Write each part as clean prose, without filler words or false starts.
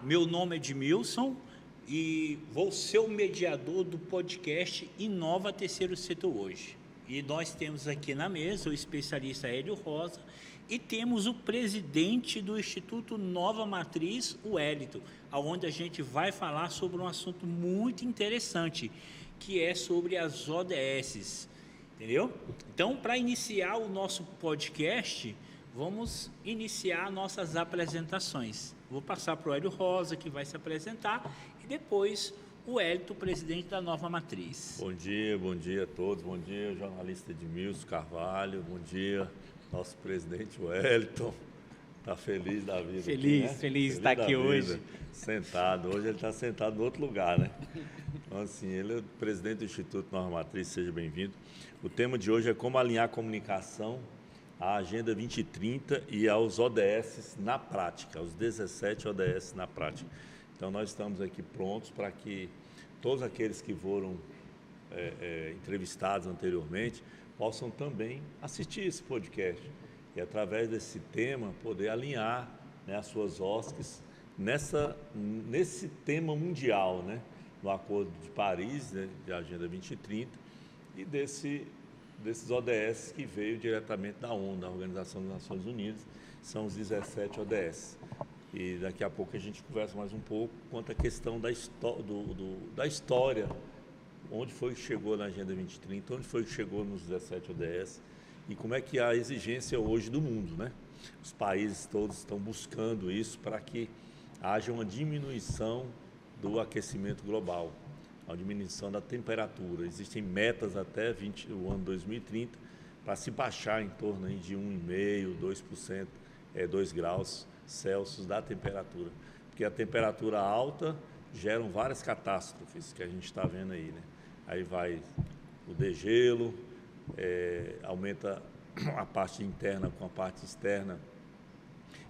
meu nome é Edmilson e vou ser o mediador do podcast Inova Terceiro Setor hoje. E nós temos aqui na mesa o especialista Hélio Rosa e temos o presidente do Instituto Nova Matriz, o Wellington, onde a gente vai falar sobre um assunto muito interessante, que é sobre as ODSs, entendeu? Então, para iniciar o nosso podcast, vamos iniciar nossas apresentações. Vou passar para o Hélio Rosa, que vai se apresentar, e depois o Wellington, presidente da Nova Matriz. Bom dia a todos. Bom dia, jornalista Edmilson Carvalho. Bom dia, nosso presidente Wellington. Está feliz da vida. Feliz, aqui, né? feliz de estar aqui hoje. Sentado. Hoje ele está sentado no outro lugar, né? Então, assim, ele é o presidente do Instituto Nova Matriz, seja bem-vindo. O tema de hoje é como alinhar a comunicação à Agenda 2030 e aos ODS na prática, aos 17 ODS na prática. Então, nós estamos aqui prontos para que todos aqueles que foram entrevistados anteriormente possam também assistir esse podcast e, através desse tema, poder alinhar, né, as suas OSCs nesse tema mundial, né, no Acordo de Paris, né, de Agenda 2030, e desses ODS que veio diretamente da ONU, da Organização das Nações Unidas, são os 17 ODS. E daqui a pouco a gente conversa mais um pouco quanto à questão da história, onde foi que chegou na Agenda 2030, onde foi que chegou nos 17 ODS e como é que é a exigência hoje do mundo, né? Os países todos estão buscando isso para que haja uma diminuição do aquecimento global, a diminuição da temperatura. Existem metas até o ano 2030 para se baixar em torno aí de 1,5%, 2%, 2 graus Celsius da temperatura, porque a temperatura alta geram várias catástrofes que a gente está vendo aí, né? Aí vai o degelo, aumenta a parte interna com a parte externa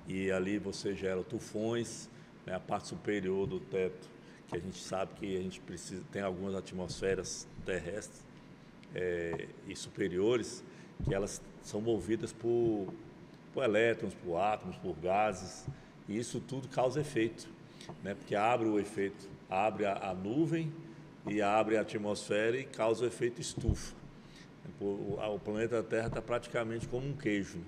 e ali você gera tufões, né? A parte superior do teto, que a gente sabe que a gente precisa, tem algumas atmosferas terrestres e superiores que elas são movidas por elétrons, por átomos, por gases, e isso tudo causa efeito, né? Porque abre o efeito, abre a nuvem e abre a atmosfera e causa o efeito estufa. O planeta Terra está praticamente como um queijo,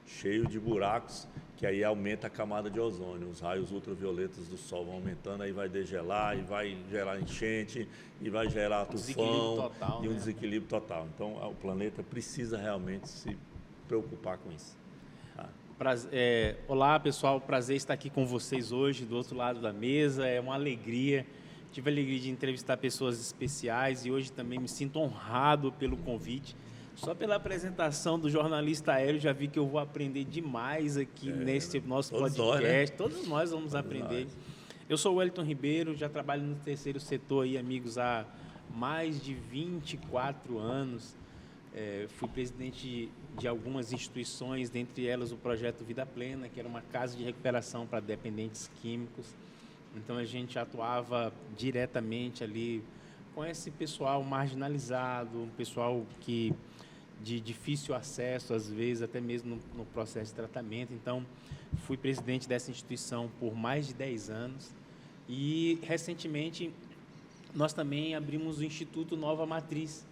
cheio de buracos, que aí aumenta a camada de ozônio. Os raios ultravioletas do Sol vão aumentando, aí vai degelar, e vai gerar enchente, e vai gerar tufão e um desequilíbrio total. Então, o planeta precisa realmente se preocupar com isso. Olá, pessoal, prazer estar aqui com vocês hoje, do outro lado da mesa, é uma alegria. Tive a alegria de entrevistar pessoas especiais e hoje também me sinto honrado pelo convite. Só pela apresentação do jornalista Hélio, já vi que eu vou aprender demais aqui nesse nosso podcast. Nós, né? Todos nós vamos aprender. Eu sou o Wellington Ribeiro, já trabalho no terceiro setor aí, amigos, há mais de 24 anos. Fui presidente de algumas instituições, dentre elas o projeto Vida Plena, que era uma casa de recuperação para dependentes químicos. Então a gente atuava diretamente ali com esse pessoal marginalizado, um pessoal que de difícil acesso, às vezes até mesmo no processo de tratamento. Então fui presidente dessa instituição por mais de 10 anos e recentemente nós também abrimos o Instituto Nova Matriz,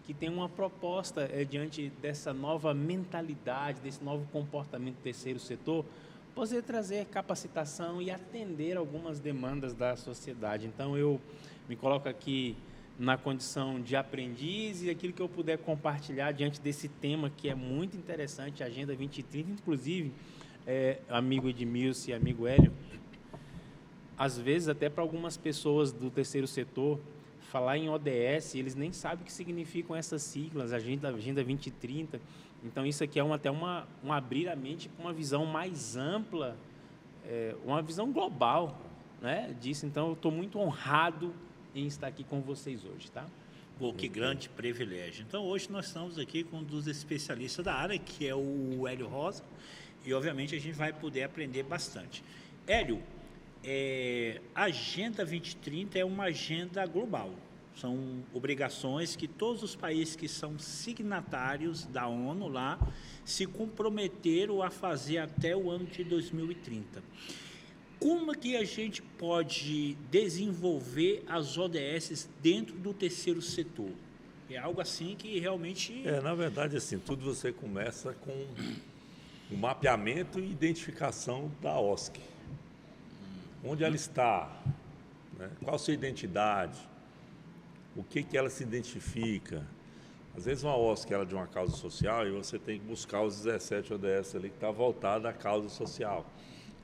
que tem uma proposta diante dessa nova mentalidade, desse novo comportamento do terceiro setor, poder trazer capacitação e atender algumas demandas da sociedade. Então, eu me coloco aqui na condição de aprendiz e aquilo que eu puder compartilhar diante desse tema que é muito interessante, a Agenda 2030, inclusive, amigo Edmilson e amigo Hélio, às vezes até para algumas pessoas do terceiro setor, falar em ODS, eles nem sabem o que significam essas siglas, Agenda 2030. Então, isso aqui é até um abrir a mente para uma visão mais ampla, uma visão global, né, disso. Então, eu estou muito honrado em estar aqui com vocês hoje, tá? Pô, que grande privilégio. Então, hoje nós estamos aqui com um dos especialistas da área, que é o Hélio Rosa, e, obviamente, a gente vai poder aprender bastante. Hélio, a Agenda 2030 é uma agenda global. São obrigações que todos os países que são signatários da ONU lá se comprometeram a fazer até o ano de 2030. Como que a gente pode desenvolver as ODS dentro do terceiro setor? É algo assim que realmente... Na verdade, assim, tudo você começa com o mapeamento e identificação da OSC. Onde ela está, né? Qual a sua identidade, o que ela se identifica. Às vezes uma OSC ela é de uma causa social e você tem que buscar os 17 ODS ali que está voltado à causa social.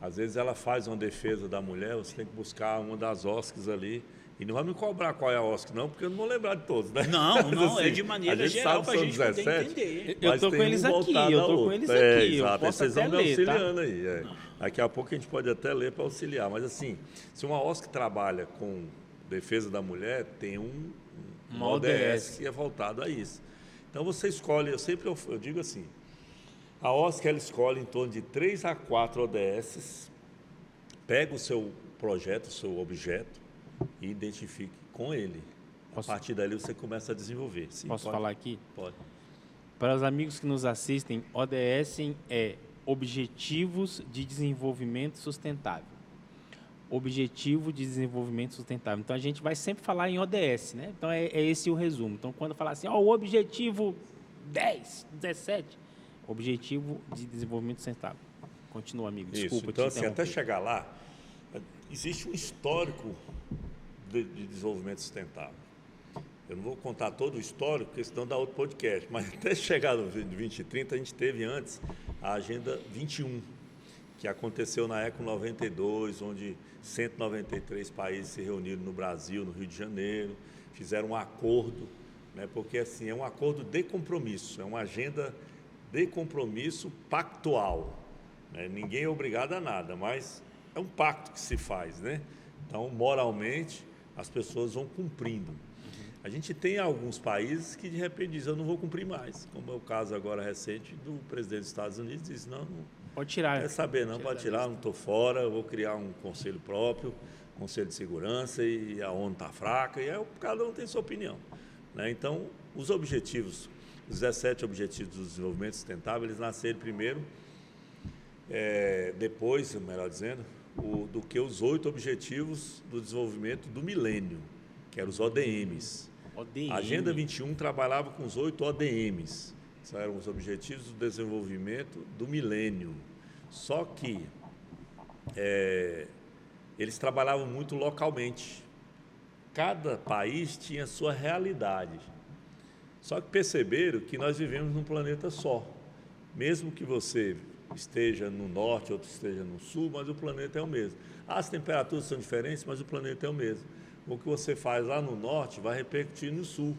Às vezes ela faz uma defesa da mulher, você tem que buscar uma das OSCs ali. E não vai me cobrar qual é a OSC, não, porque eu não vou lembrar de todos, né? Não, Mas, assim, é de maneira geral para a gente poder entender. Eu estou com eles aqui, Exato, eu posso vocês vão até me ler, tá? auxiliando aí. Daqui a pouco a gente pode até ler para auxiliar. Mas assim, se uma OSC trabalha com defesa da mulher, tem uma ODS que é voltado a isso. Então você escolhe, eu digo assim, a OSC ela escolhe em torno de 3 a 4 ODS, pega o seu projeto, o seu objeto e identifique com ele. A partir dali você começa a desenvolver. Sim, posso falar aqui? Pode. Para os amigos que nos assistem, ODS é Objetivos de Desenvolvimento Sustentável. Objetivo de Desenvolvimento Sustentável. Então, a gente vai sempre falar em ODS, né? Então, é esse o resumo. Então, quando falar assim, o objetivo 10, 17, Objetivo de Desenvolvimento Sustentável. Continua, amigo. Desculpa. Isso. Então, assim, até chegar lá, existe um histórico de desenvolvimento sustentável. Eu não vou contar todo o histórico, porque senão dá outro podcast, mas até chegar no 2030, a gente teve antes a Agenda 21, que aconteceu na Eco 92, onde 193 países se reuniram no Brasil, no Rio de Janeiro, fizeram um acordo, né, porque assim, é um acordo de compromisso, é uma agenda de compromisso pactual. Né? Ninguém é obrigado a nada, mas é um pacto que se faz, né? Então, moralmente, as pessoas vão cumprindo. A gente tem alguns países que, de repente, dizem, eu não vou cumprir mais, como é o caso agora recente do presidente dos Estados Unidos, diz, não pode tirar. Quer saber, não, pode tirar, não estou fora, eu vou criar um conselho próprio, conselho de segurança, e a ONU está fraca, e aí cada um tem sua opinião. Né? Então, os objetivos, os 17 objetivos do desenvolvimento sustentável, eles nasceram primeiro, depois, melhor dizendo, do que os 8 objetivos do desenvolvimento do milênio, que eram os ODMs. A Agenda 21 trabalhava com os 8 ODMs, que eram os Objetivos do Desenvolvimento do Milênio. Só que eles trabalhavam muito localmente. Cada país tinha sua realidade. Só que perceberam que nós vivemos num planeta só. Mesmo que você esteja no norte, outro esteja no sul, mas o planeta é o mesmo. As temperaturas são diferentes, mas o planeta é o mesmo. O que você faz lá no norte vai repercutir no sul.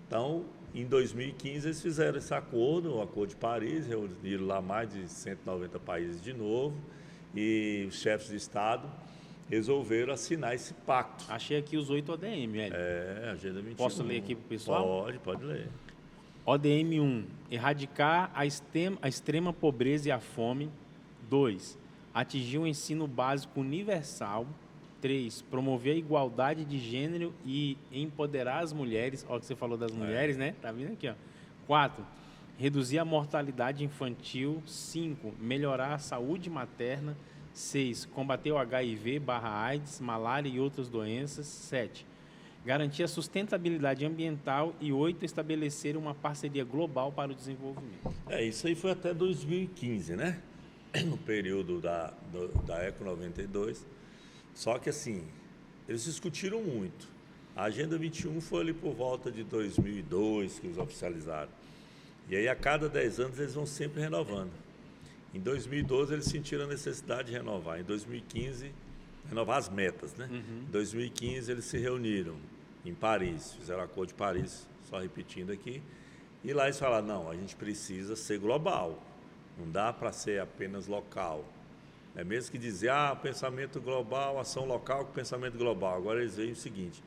Então, em 2015, eles fizeram esse acordo, o Acordo de Paris, reuniram lá mais de 190 países de novo, e os chefes de Estado resolveram assinar esse pacto. Achei aqui os 8 ODM, Hélio. Agenda 21. Posso ler aqui para o pessoal? Pode ler. ODM 1, erradicar a extrema pobreza e a fome. 2, atingir o ensino básico universal. 3, promover a igualdade de gênero e empoderar as mulheres. Olha o que você falou das mulheres, né? Tá vindo aqui, ó. 4, reduzir a mortalidade infantil. 5, melhorar a saúde materna. 6, combater o HIV/AIDS, malária e outras doenças. 7, garantir a sustentabilidade ambiental. E 8, estabelecer uma parceria global para o desenvolvimento. Isso aí foi até 2015, né? No período da Eco 92. Só que, assim, eles discutiram muito. A Agenda 21 foi ali por volta de 2002 que eles oficializaram. E aí, a cada 10 anos, eles vão sempre renovando. Em 2012, eles sentiram a necessidade de renovar. Em 2015, renovar as metas, né? Em 2015, eles se reuniram em Paris, fizeram o Acordo de Paris, só repetindo aqui. E lá eles falaram, não, a gente precisa ser global. Não dá para ser apenas local. É mesmo que dizer, pensamento global, ação local com pensamento global. Agora eles veem o seguinte,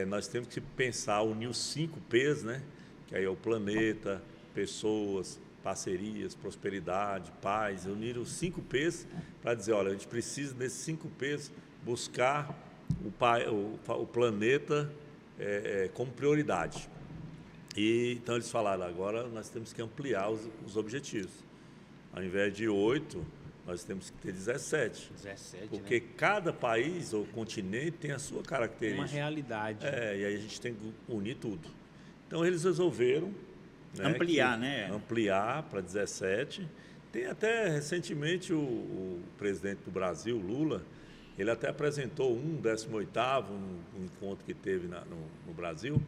nós temos que pensar, unir os 5 P's, né? Que aí é o planeta, pessoas, parcerias, prosperidade, paz, unir os 5 P's para dizer, olha, a gente precisa desses 5 P's buscar o planeta como prioridade. E então eles falaram, agora nós temos que ampliar os objetivos. Ao invés de 8, nós temos que ter 17. 17, Porque né? cada país ou continente tem a sua característica. Uma realidade. E aí a gente tem que unir tudo. Então eles resolveram, né, Ampliar, né? Ampliar para 17. Tem até recentemente o presidente do Brasil, Lula, ele até apresentou um 18º, um encontro que teve no Brasil.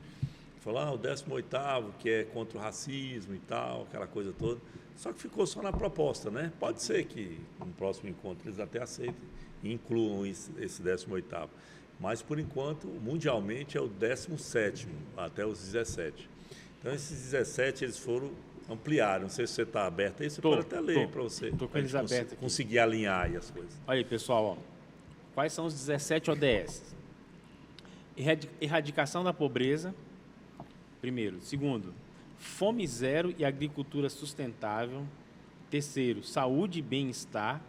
Falou, o 18º, que é contra o racismo e tal, aquela coisa toda. Só que ficou só na proposta, né? Pode ser que no próximo encontro eles até aceitem e incluam esse 18º. Mas, por enquanto, mundialmente é o 17º, até os 17. Então, esses 17 eles foram ampliar. Não sei se você está aberto aí, você pode até ler para você. Estou com eles abertos aqui. Conseguir alinhar aí as coisas. Olha aí, pessoal, ó. Quais são os 17 ODS? Erradicação da pobreza, primeiro. Segundo, fome zero e agricultura sustentável. Terceiro, saúde e bem-estar.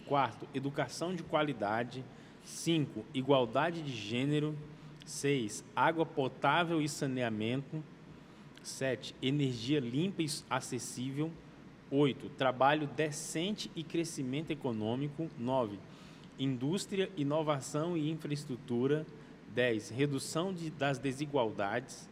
Quarto, educação de qualidade. 5, igualdade de gênero. 6, água potável e saneamento. 7, energia limpa e acessível. 8, trabalho decente e crescimento econômico. 9, indústria, inovação e infraestrutura. 10, redução das desigualdades.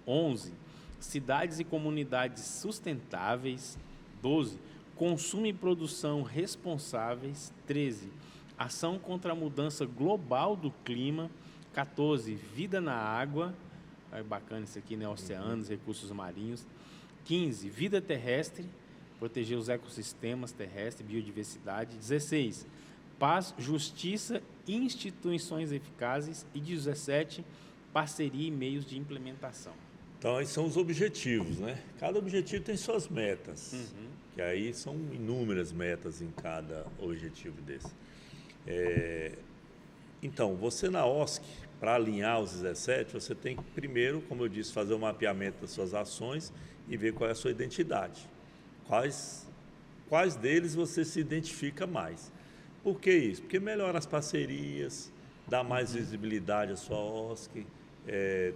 11, cidades e comunidades sustentáveis. 12, consumo e produção responsáveis. 13, ação contra a mudança global do clima. 14, vida na água. É bacana isso aqui, né? Oceanos, recursos marinhos. 15, vida terrestre, proteger os ecossistemas terrestres, biodiversidade. 16, paz, justiça, instituições eficazes. E 17, parceria e meios de implementação. Então, aí são os objetivos, né? Cada objetivo tem suas metas, que aí são inúmeras metas em cada objetivo desse. Então, você na OSC, para alinhar os 17, você tem que primeiro, como eu disse, fazer o mapeamento das suas ações e ver qual é a sua identidade. Quais deles você se identifica mais. Por que isso? Porque melhora as parcerias, dá mais visibilidade à sua OSC,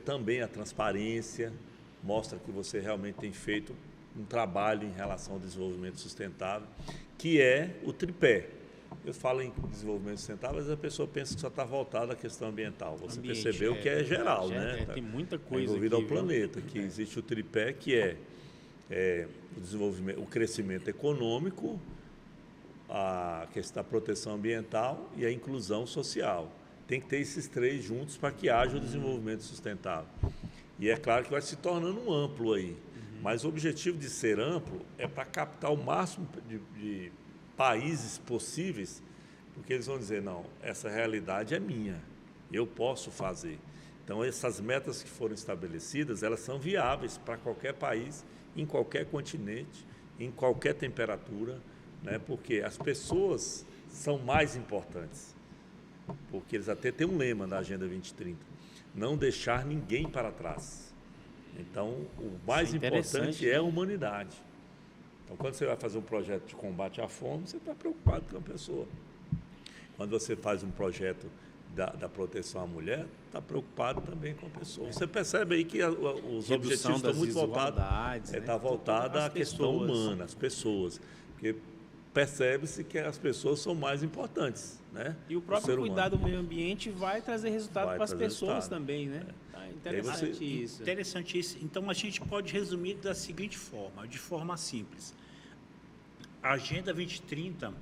também a transparência, mostra que você realmente tem feito um trabalho em relação ao desenvolvimento sustentável, que é o tripé. Eu falo em desenvolvimento sustentável, mas a pessoa pensa que só está voltada à questão ambiental. Você percebeu que é geral, né? Tem muita coisa envolvida aqui, ao planeta, que existe o tripé, que é o desenvolvimento, o crescimento econômico, a questão da proteção ambiental e a inclusão social. Tem que ter esses três juntos para que haja o desenvolvimento sustentável. E é claro que vai se tornando amplo aí. Mas o objetivo de ser amplo é para captar o máximo de países possíveis, porque eles vão dizer, não, essa realidade é minha, eu posso fazer. Então, essas metas que foram estabelecidas, elas são viáveis para qualquer país, em qualquer continente, em qualquer temperatura, né? Porque as pessoas são mais importantes. Porque eles até têm um lema na Agenda 2030, não deixar ninguém para trás. Então, o mais importante é a humanidade. Então, quando você vai fazer um projeto de combate à fome, você está preocupado com a pessoa. Quando você faz um projeto da proteção à mulher, está preocupado também com a pessoa. Você percebe aí que os objetivos estão muito voltados, né? Está voltada à questão humana, às pessoas. Porque percebe-se que as pessoas são mais importantes, né? E o próprio cuidado do meio ambiente vai trazer resultado para as pessoas também, né? Interessante isso. Interessante isso. Então, a gente pode resumir da seguinte forma, de forma simples. A Agenda 2030,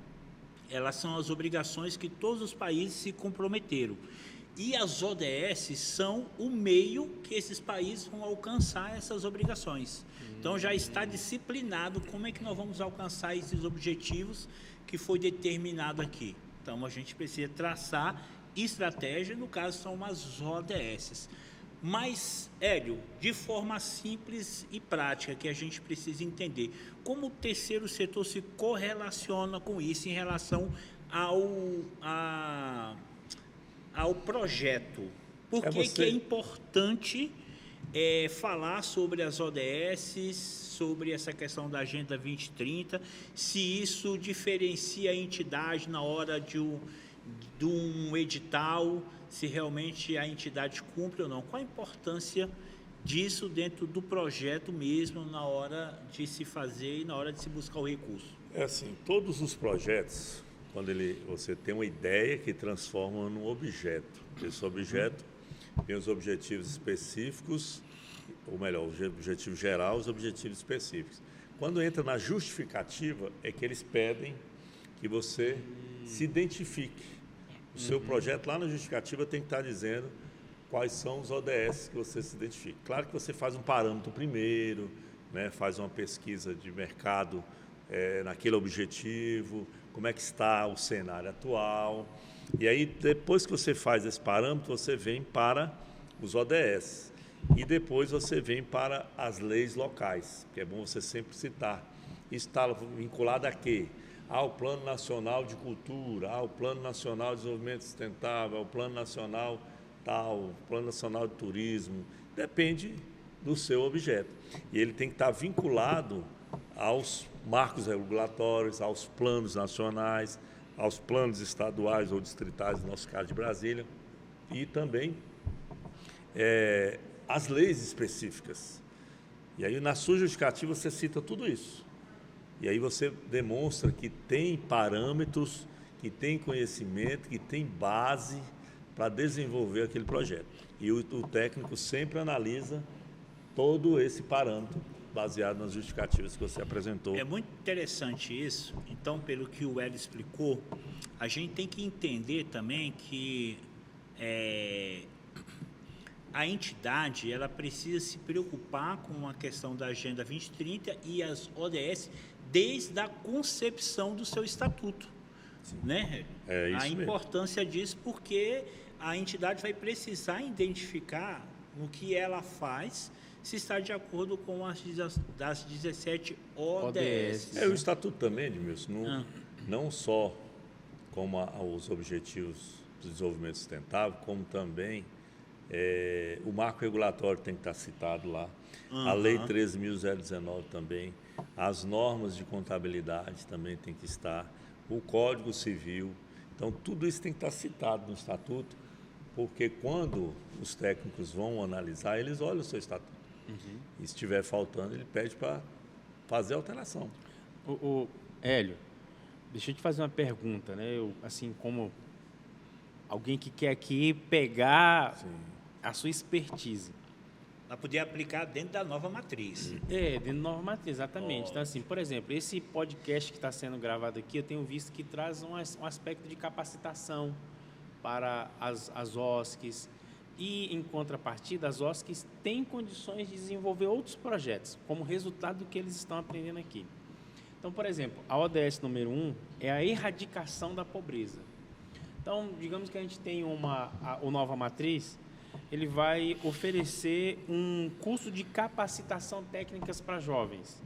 elas são as obrigações que todos os países se comprometeram. E as ODS são o meio que esses países vão alcançar essas obrigações. Então, já está disciplinado como é que nós vamos alcançar esses objetivos que foi determinado aqui. Então, a gente precisa traçar estratégia, no caso, são as ODS. Mas, Hélio, de forma simples e prática, que a gente precisa entender, como o terceiro setor se correlaciona com isso em relação ao projeto? Por que é importante falar sobre as ODS, sobre essa questão da Agenda 2030, se isso diferencia a entidade na hora de um edital, se realmente a entidade cumpre ou não? Qual a importância disso dentro do projeto mesmo, na hora de se fazer e na hora de se buscar o recurso? É assim, todos os projetos, quando você tem uma ideia que transforma num objeto. Esse objeto tem os objetivos específicos, ou melhor, o objetivo geral e os objetivos específicos. Quando entra na justificativa, é que eles pedem que você se identifique. O seu projeto lá na justificativa tem que estar dizendo quais são os ODS que você se identifica. Claro que você faz um parâmetro primeiro, né, faz uma pesquisa de mercado naquele objetivo, como é que está o cenário atual. E aí, depois que você faz esse parâmetro, você vem para os ODS. E depois você vem para as leis locais, que é bom você sempre citar. Isso está vinculado a quê? Ao Plano Nacional de Cultura, ao Plano Nacional de Desenvolvimento Sustentável, ao Plano Nacional tal, Plano Nacional de Turismo. Depende do seu objeto. E ele tem que estar vinculado aos marcos regulatórios, aos planos nacionais, aos planos estaduais ou distritais, no nosso caso de Brasília, e também as leis específicas. E aí, na sua justificativa, você cita tudo isso. E aí você demonstra que tem parâmetros, que tem conhecimento, que tem base para desenvolver aquele projeto. E o técnico sempre analisa todo esse parâmetro baseado nas justificativas que você apresentou. É muito interessante isso. Então, pelo que o Hélio explicou, a gente tem que entender também que a entidade ela precisa se preocupar com a questão da Agenda 2030 e as ODS desde a concepção do seu estatuto. Né? É isso a mesmo. Importância disso, porque a entidade vai precisar identificar o que ela faz, se está de acordo com as 17 ODS. O estatuto também, Edmilson, não só como os objetivos do desenvolvimento sustentável, como também o marco regulatório tem que estar citado lá, a Lei 13.019 também, as normas de contabilidade também tem que estar, o Código Civil. Então, tudo isso tem que estar citado no estatuto, porque quando os técnicos vão analisar, eles olham o seu estatuto. E se estiver faltando, ele pede para fazer a alteração. Hélio, deixa eu te fazer uma pergunta, né? Eu, assim, como alguém que quer aqui pegar a sua expertise. Ela podia aplicar dentro da nova matriz. Dentro da nova matriz, exatamente. Então, assim, por exemplo, esse podcast que está sendo gravado aqui, eu tenho visto que traz um aspecto de capacitação para as OSCs. E, em contrapartida, as OSCs têm condições de desenvolver outros projetos, como resultado do que eles estão aprendendo aqui. Então, por exemplo, a ODS número 1 é a erradicação da pobreza. Então, digamos que a gente tem o Nova Matriz, ele vai oferecer um curso de capacitação técnicas para jovens,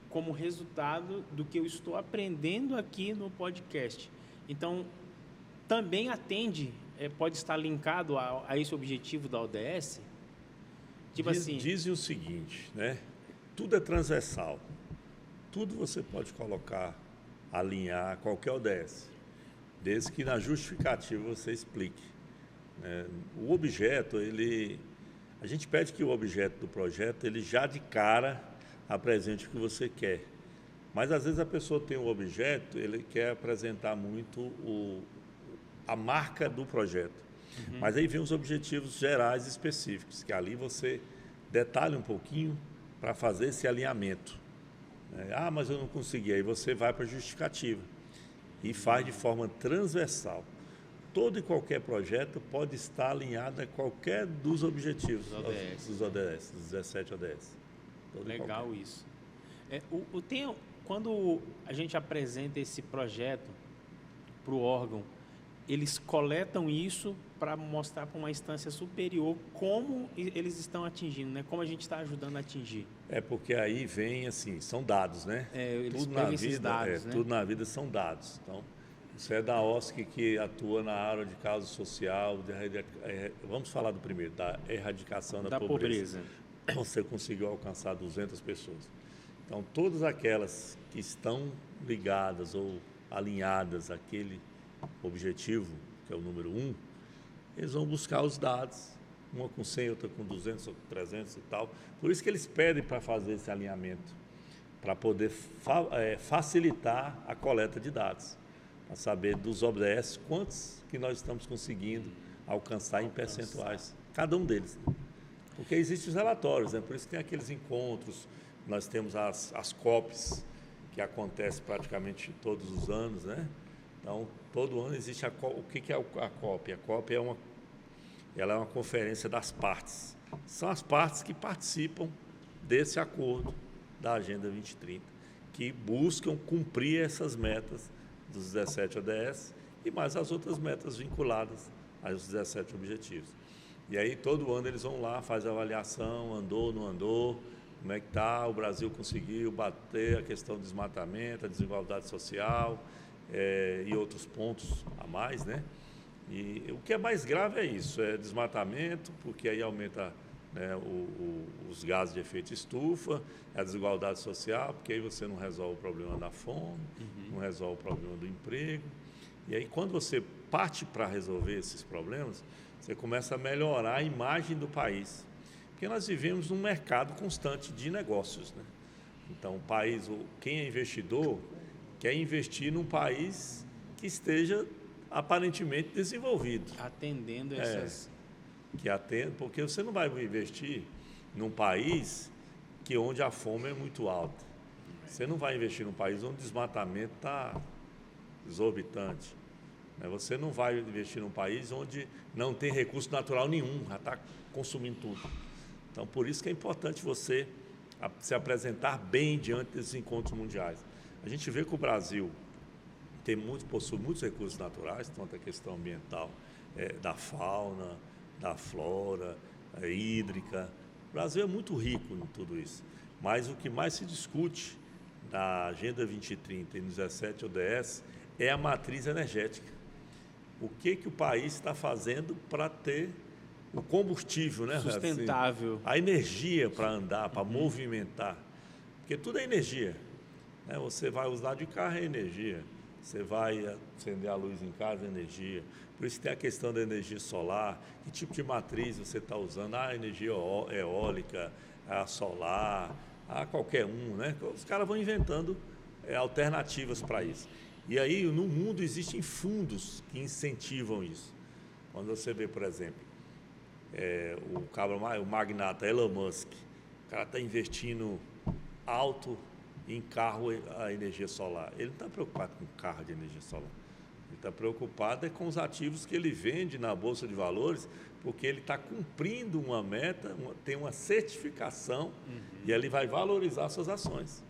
como resultado do que eu estou aprendendo aqui no podcast. Então, também atende, pode estar linkado a esse objetivo da ODS? Tipo Dizem o seguinte, né? Tudo é transversal. Tudo você pode colocar, alinhar qualquer ODS, desde que na justificativa você explique. O objeto, a gente pede que o objeto do projeto, ele já de cara apresente o que você quer. Mas às vezes a pessoa tem um objeto, ele quer apresentar muito a marca do projeto. Mas aí vem os objetivos gerais específicos, que ali você detalha um pouquinho para fazer esse alinhamento. Mas eu não consegui. Aí você vai para a justificativa e faz de forma transversal. Todo e qualquer projeto pode estar alinhado a qualquer dos objetivos dos ODS, dos 17 ODS. Legal isso. Quando a gente apresenta esse projeto para o órgão, eles coletam isso para mostrar para uma instância superior como eles estão atingindo, né? Como a gente está ajudando a atingir. Porque aí vem assim, são dados, né? Eles pegam esses dados, né? Tudo na vida são dados. Então, você é da OSC que atua na área de causa social, vamos falar do primeiro, da erradicação da pobreza. Você conseguiu alcançar 200 pessoas. Então, todas aquelas que estão ligadas ou alinhadas àquele objetivo, que é o número 1, eles vão buscar os dados, uma com 100, outra com 200, outra com 300 e tal. Por isso que eles pedem para fazer esse alinhamento. para poder facilitar a coleta de dados, para saber dos ODS quantos que nós estamos conseguindo alcançar em percentuais, cada um deles. Porque existem os relatórios, por isso que tem aqueles encontros, nós temos as COPs, que acontecem praticamente todos os anos, né? Então, todo ano existe o que é a COP? A COP ela é uma conferência das partes. São as partes que participam desse acordo da Agenda 2030, que buscam cumprir essas metas dos 17 ODS e mais as outras metas vinculadas aos 17 objetivos. E aí, todo ano eles vão lá, fazem a avaliação, andou, não andou, como é que está, o Brasil conseguiu bater a questão do desmatamento, a desigualdade social e outros pontos a mais, né? E o que é mais grave é isso, é desmatamento, porque aí aumenta, né, os gases de efeito estufa, a desigualdade social, porque aí você não resolve o problema da fome, não resolve o problema do emprego. E aí, quando você parte para resolver esses problemas, você começa a melhorar a imagem do país. Porque nós vivemos num mercado constante de negócios, né? Então, o país, quem é investidor, quer investir num país que esteja aparentemente desenvolvido. Atendendo essas... Que atende, porque você não vai investir num país onde a fome é muito alta. Você não vai investir num país onde o desmatamento está exorbitante. Você não vai investir num país onde não tem recurso natural nenhum, já está consumindo tudo. Então, por isso que é importante você se apresentar bem diante desses encontros mundiais. A gente vê que o Brasil possui muitos recursos naturais, tanto a questão ambiental, da fauna, da flora, hídrica. O Brasil é muito rico em tudo isso. Mas o que mais se discute na Agenda 2030 e nos 17 ODS é a matriz energética. O que o país está fazendo para ter o combustível, né? Sustentável. Assim, a energia para andar, para movimentar. Porque tudo é energia. Né? Você vai usar de carro, é energia. Você vai acender a luz em casa, é energia. Por isso tem a questão da energia solar. Que tipo de matriz você está usando? A energia eólica, a solar, a qualquer um, né? Os caras vão inventando alternativas para isso. E aí, no mundo, existem fundos que incentivam isso. Quando você vê, por exemplo, o magnata Elon Musk, o cara está investindo alto em carro a energia solar. Ele não está preocupado com carro de energia solar. Ele está preocupado com os ativos que ele vende na Bolsa de Valores, porque ele está cumprindo uma meta, tem uma certificação, e ele vai valorizar suas ações.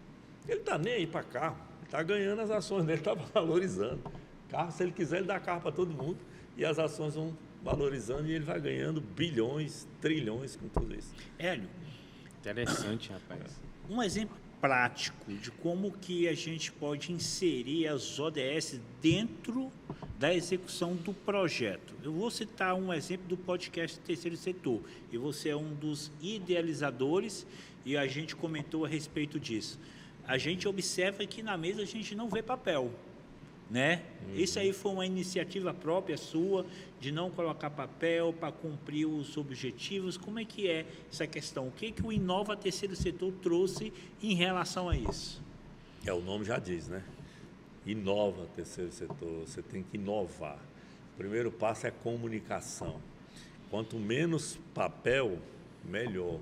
Ele está nem aí para carro, ele está ganhando as ações dele, está valorizando. Carro, se ele quiser, ele dá carro para todo mundo, e as ações vão valorizando, e ele vai ganhando bilhões, trilhões com tudo isso. Hélio, interessante, rapaz. Um exemplo prático de como que a gente pode inserir as ODS dentro da execução do projeto. Eu vou citar um exemplo do podcast Terceiro Setor, e você é um dos idealizadores, e a gente comentou a respeito disso. A gente observa que na mesa a gente não vê papel, né? Isso aí foi uma iniciativa própria sua, de não colocar papel para cumprir os objetivos. Como é que é essa questão? O que o Inova Terceiro Setor trouxe em relação a isso? O nome já diz, né? Inova Terceiro Setor, você tem que inovar. O primeiro passo é a comunicação. Quanto menos papel, melhor.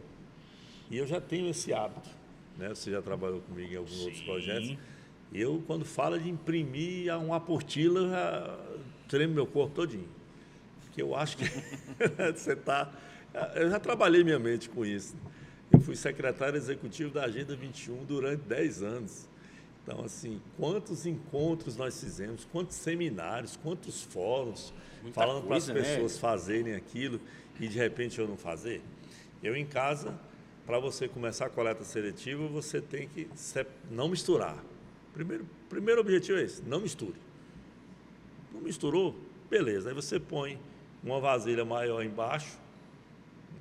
E eu já tenho esse hábito, né? Você já trabalhou comigo em alguns outros projetos. Eu, quando falo de imprimir uma apostila, já tremo meu corpo todinho. Porque eu acho que você está... Eu já trabalhei minha mente com isso. Eu fui secretário executivo da Agenda 21 durante 10 anos. Então, assim, quantos encontros nós fizemos, quantos seminários, quantos fóruns, falando para as pessoas fazerem aquilo e, de repente, eu não fazer. Eu, em casa, para você começar a coleta seletiva, você tem que não misturar. Primeiro objetivo é esse, não misture. Não misturou? Beleza, aí você põe uma vasilha maior embaixo,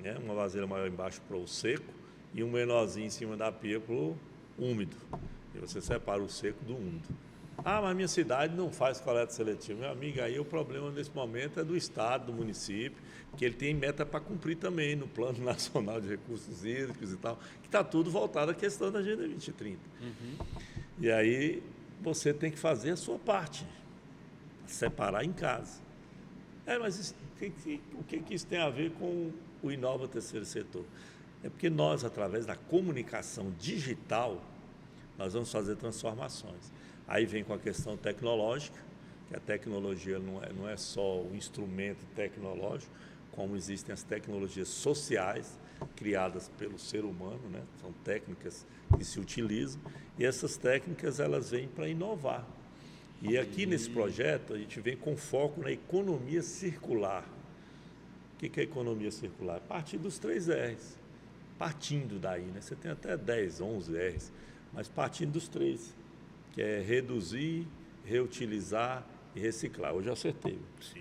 né? Uma vasilha maior embaixo para o seco e um menorzinho em cima da pia para o úmido. E você separa o seco do úmido. Ah, mas minha cidade não faz coleta seletiva. Meu amigo, aí o problema nesse momento é do Estado, do município, que ele tem meta para cumprir também no Plano Nacional de Recursos Hídricos e tal, que está tudo voltado à questão da Agenda 2030. E aí você tem que fazer a sua parte, separar em casa. Mas o que isso tem a ver com o Inova Terceiro Setor? É porque nós, através da comunicação digital, nós vamos fazer transformações. Aí vem com a questão tecnológica, que a tecnologia não é só o instrumento tecnológico, como existem as tecnologias sociais criadas pelo ser humano, né? São técnicas que se utilizam, e essas técnicas elas vêm para inovar. E aqui nesse projeto a gente vem com foco na economia circular. O que é economia circular? A partir dos 3 R's. Partindo daí, né? Você tem até 10, 11 R's, mas partindo dos 3, que é reduzir, reutilizar e reciclar. Hoje eu acertei. Sim.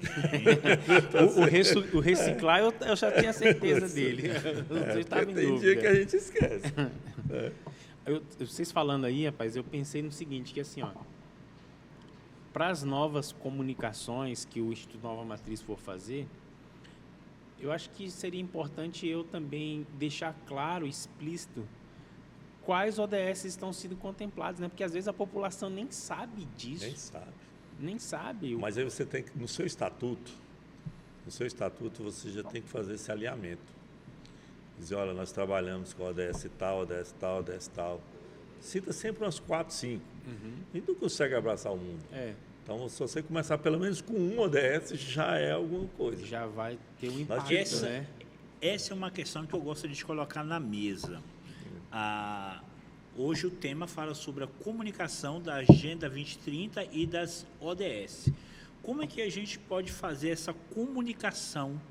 O reciclar eu já tenho a certeza dele. Você estava em tem dúvida. dia que a gente esquece. Vocês falando aí, rapaz, eu pensei no seguinte, que assim, ó, para as novas comunicações que o Instituto Nova Matriz for fazer, eu acho que seria importante eu também deixar claro, explícito, quais ODS estão sendo contemplados, né? Porque às vezes a população nem sabe disso. Nem sabe. Mas aí você tem que, no seu estatuto você já tem que fazer esse alinhamento. Dizer, olha, nós trabalhamos com ODS tal, ODS tal, ODS tal. Cita sempre umas 4, 5. A gente não consegue abraçar o mundo. Então, se você começar pelo menos com um ODS, já é alguma coisa. Já vai ter um impacto, né? Essa é uma questão que eu gosto de colocar na mesa. Hoje o tema fala sobre a comunicação da Agenda 2030 e das ODS. Como é que a gente pode fazer essa comunicação,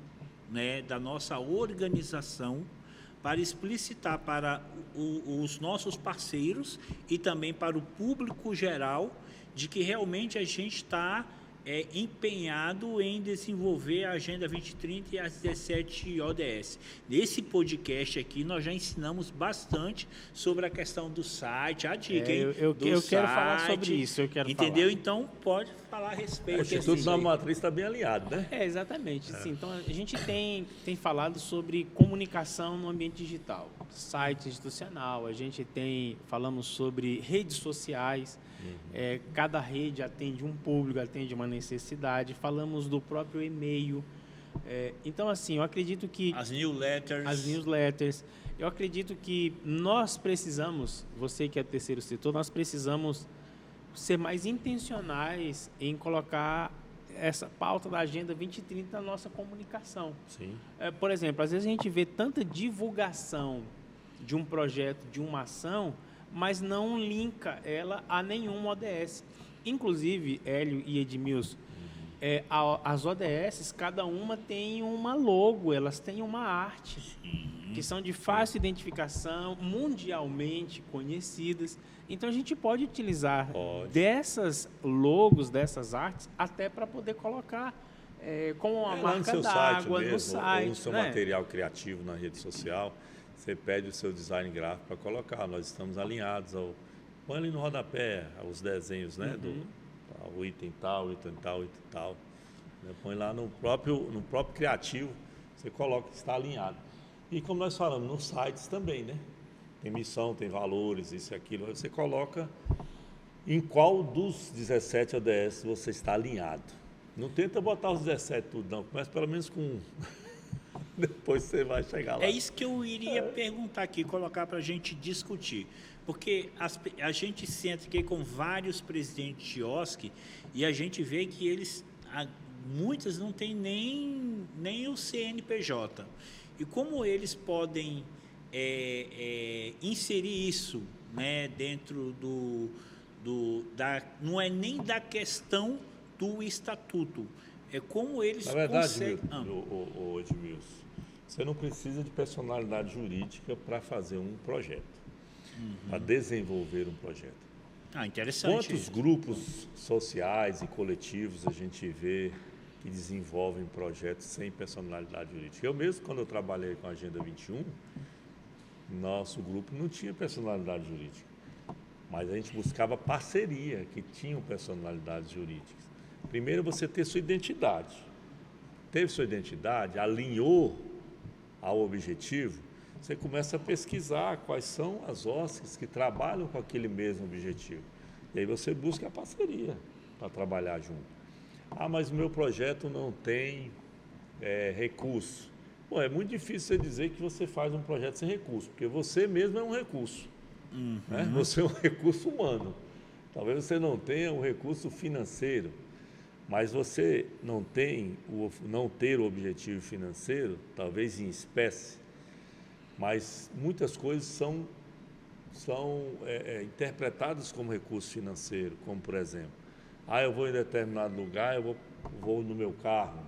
né, da nossa organização para explicitar para os nossos parceiros e também para o público geral de que realmente a gente está empenhado em desenvolver a Agenda 2030 e as 17 ODS. Nesse podcast aqui, nós já ensinamos bastante sobre a questão do site, a dica, hein? Eu quero falar sobre isso, entendeu? Então, pode falar a respeito. O Instituto Nova Matriz está bem alinhado, né? Exatamente. Sim. Então, a gente tem falado sobre comunicação no ambiente digital, site institucional, falamos sobre redes sociais. Cada rede atende um público, atende uma necessidade. Falamos do próprio e-mail. Então, assim, eu acredito que... As newsletters. Eu acredito que nós precisamos, você que é do terceiro setor, nós precisamos ser mais intencionais em colocar essa pauta da Agenda 2030 na nossa comunicação. Sim. Por exemplo, às vezes a gente vê tanta divulgação de um projeto, de uma ação, mas não linka ela a nenhum ODS. Inclusive, Hélio e Edmilson, as ODS, cada uma tem uma logo, elas têm uma arte, que são de fácil identificação, mundialmente conhecidas. Então, a gente pode utilizar dessas logos, dessas artes, até para poder colocar com a marca d'água no site. Ou no seu material criativo na rede social. Você pede o seu design gráfico para colocar. Nós estamos alinhados põe ali no rodapé os desenhos, né? O item tal, item tal, item tal. Põe lá no próprio criativo, você coloca que está alinhado. E como nós falamos, nos sites também, né? Tem missão, tem valores, isso e aquilo. Você coloca em qual dos 17 ODS você está alinhado. Não tenta botar os 17 tudo, não. Começa pelo menos com um. Depois você vai chegar lá. É isso que eu iria perguntar aqui, colocar para a gente discutir. Porque a gente senta aqui com vários presidentes de OSC e a gente vê que muitas não têm nem o CNPJ. E como eles podem inserir isso, né, dentro não é nem da questão do estatuto, é como eles conseguem... Edmilson, você não precisa de personalidade jurídica para fazer um projeto, para desenvolver um projeto. Interessante. Quantos grupos sociais e coletivos a gente vê que desenvolvem projetos sem personalidade jurídica? Eu mesmo, quando eu trabalhei com a Agenda 21, nosso grupo não tinha personalidade jurídica. mas a gente buscava parceria, que tinham personalidades jurídicas. Primeiro, você ter sua identidade. Teve sua identidade, alinhou ao objetivo, você começa a pesquisar quais são as OSCs que trabalham com aquele mesmo objetivo. E aí você busca a parceria para trabalhar junto. Ah, mas o meu projeto não tem recurso. Bom, é muito difícil você dizer que você faz um projeto sem recurso, porque você mesmo é um recurso. Né? Você é um recurso humano. Talvez você não tenha um recurso financeiro, mas você não ter o objetivo financeiro, talvez em espécie, mas muitas coisas são interpretadas como recurso financeiro, como por exemplo, eu vou em determinado lugar, eu vou no meu carro.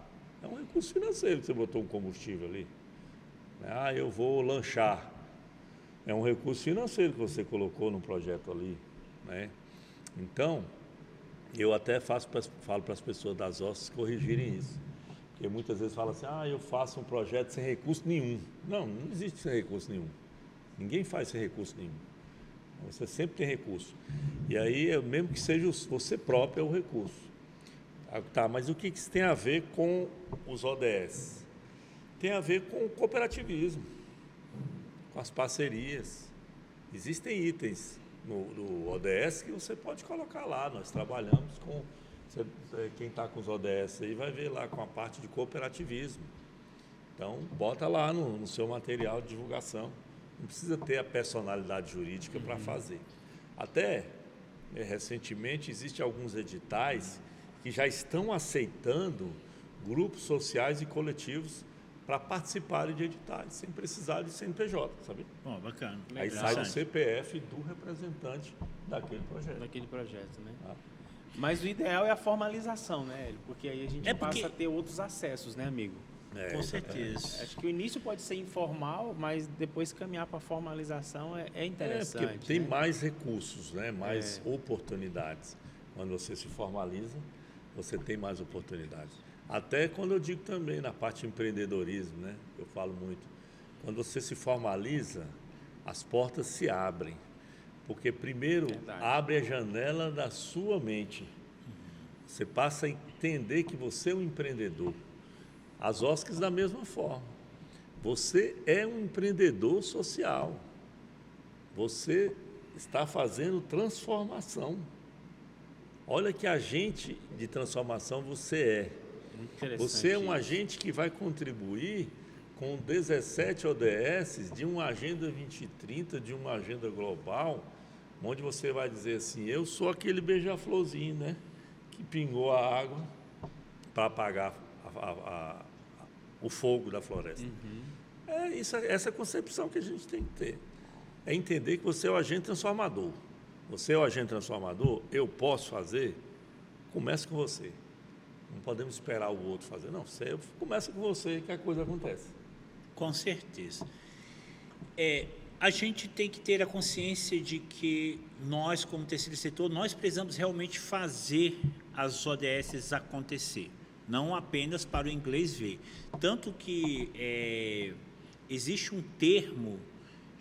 É um recurso financeiro que você botou um combustível ali. Eu vou lanchar. É um recurso financeiro que você colocou no projeto ali. Né? Então, eu até falo para as pessoas das OSCs corrigirem isso. Porque muitas vezes falam assim, eu faço um projeto sem recurso nenhum. Não existe sem recurso nenhum. Ninguém faz sem recurso nenhum. Você sempre tem recurso. E aí, mesmo que seja você próprio, é o recurso. Tá, mas o que isso tem a ver com os ODS? Tem a ver com o cooperativismo, com as parcerias. Existem itens no ODS que você pode colocar lá. Nós trabalhamos com... Quem está com os ODS aí vai ver lá com a parte de cooperativismo. Então, bota lá no seu material de divulgação. Não precisa ter a personalidade jurídica para fazer. Até, recentemente, existem alguns editais que já estão aceitando grupos sociais e coletivos para participarem de editais, sem precisar de CNPJ, sabe? Bom, bacana. Aí sai o CPF do representante daquele projeto. Né? Mas o ideal é a formalização, né, Hélio? Porque aí a gente passa a ter outros acessos, né, amigo? Com certeza. Acho que o início pode ser informal, mas depois caminhar para a formalização é interessante. Porque tem mais recursos, né? Mais oportunidades. Quando você se formaliza, você tem mais oportunidades. Até quando eu digo também na parte de empreendedorismo, né? Eu falo muito. Quando você se formaliza, as portas se abrem. Porque primeiro abre a janela da sua mente. Você passa a entender que você é um empreendedor. As OSCs da mesma forma. Você é um empreendedor social. Você está fazendo transformação. Olha que agente de transformação você é. Você é um agente que vai contribuir com 17 ODS de uma Agenda 2030, de uma agenda global, onde você vai dizer assim, eu sou aquele beija-florzinho, né? Que pingou a água para apagar o fogo da floresta. Essa concepção que a gente tem que ter. É entender que você é o agente transformador. Você é o agente transformador, eu posso fazer? Comece com você. Não podemos esperar o outro fazer. Não, você começa com você que a coisa acontece. Com certeza. A gente tem que ter a consciência de que nós, como terceiro setor, nós precisamos realmente fazer as ODS acontecer. Não apenas para o inglês ver. Tanto que existe um termo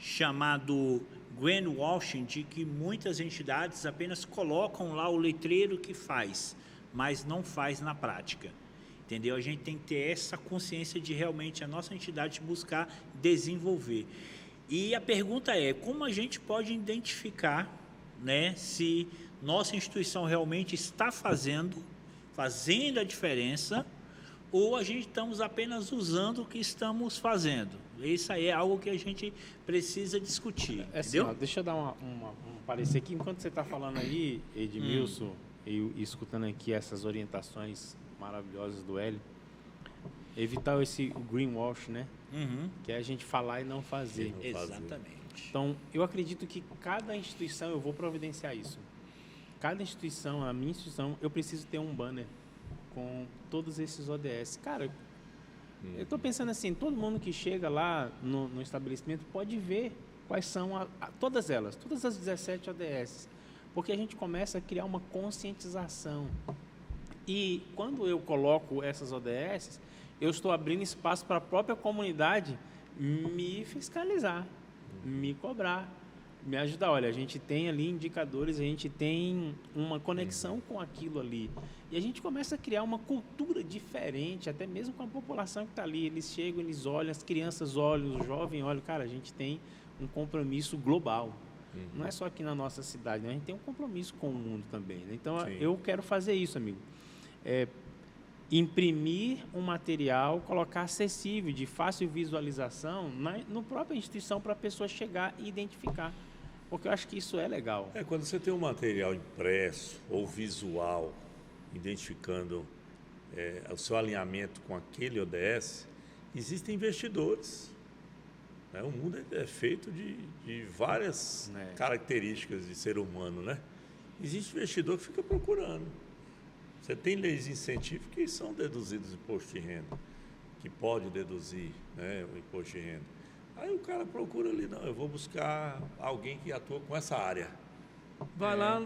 chamado greenwashing, de que muitas entidades apenas colocam lá o letreiro que faz, mas não faz na prática. Entendeu? A gente tem que ter essa consciência de realmente a nossa entidade buscar desenvolver. E a pergunta é, como a gente pode identificar, né, se nossa instituição realmente está fazendo a diferença, ou a gente estamos apenas usando o que estamos fazendo. Isso aí é algo que a gente precisa discutir, entendeu? Assim, deixa eu dar um parecer aqui. Enquanto você está falando aí, Edmilson, e escutando aqui essas orientações maravilhosas do Hélio, evitar esse greenwash, né? Que é a gente falar e não fazer. Exatamente. Então, eu acredito que cada instituição, eu vou providenciar isso. Cada instituição, a minha instituição, eu preciso ter um banner com todos esses ODS. Cara, eu estou pensando assim, todo mundo que chega lá no estabelecimento pode ver quais são todas as 17 ODS. Porque a gente começa a criar uma conscientização. E quando eu coloco essas ODS, eu estou abrindo espaço para a própria comunidade me fiscalizar, me cobrar. me ajudar. Olha, a gente tem ali indicadores, a gente tem uma conexão com aquilo ali. E a gente começa a criar uma cultura diferente, até mesmo com a população que está ali. Eles chegam, eles olham, as crianças olham, os jovens olham. Cara, a gente tem um compromisso global. Não é só aqui na nossa cidade, né? A gente tem um compromisso com o mundo também, né? Então, eu quero fazer isso, amigo. Imprimir um material, colocar acessível, de fácil visualização, no própria instituição para a pessoa chegar e identificar. Porque eu acho que isso é legal. Quando você tem um material impresso ou visual, identificando o seu alinhamento com aquele ODS, existem investidores. Né? O mundo é feito de várias características de ser humano, né? Existe investidor que fica procurando. Você tem leis de incentivo que são deduzidas do imposto de renda, que pode deduzir, né, o imposto de renda. Aí o cara procura ali, não, eu vou buscar alguém que atua com essa área. Vai lá